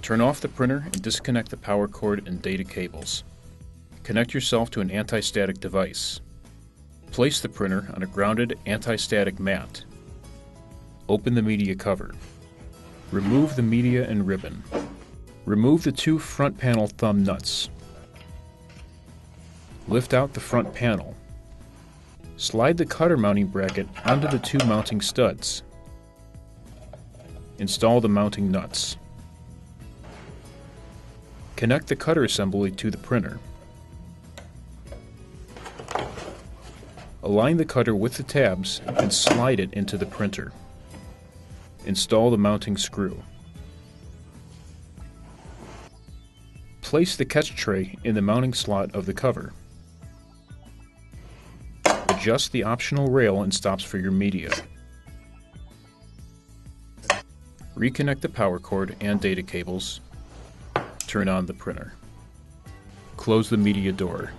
Turn off the printer and disconnect the power cord and data cables. Connect yourself to an anti-static device. Place the printer on a grounded anti-static mat. Open the media cover. Remove the media and ribbon. Remove the two front panel thumb nuts. Lift out the front panel. Slide the cutter mounting bracket onto the two mounting studs. Install the mounting nuts. Connect the cutter assembly to the printer. Align the cutter with the tabs and slide it into the printer. Install the mounting screw. Place the catch tray in the mounting slot of the cover. Adjust the optional rail and stops for your media. Reconnect the power cord and data cables. Turn on the printer. Close the media door.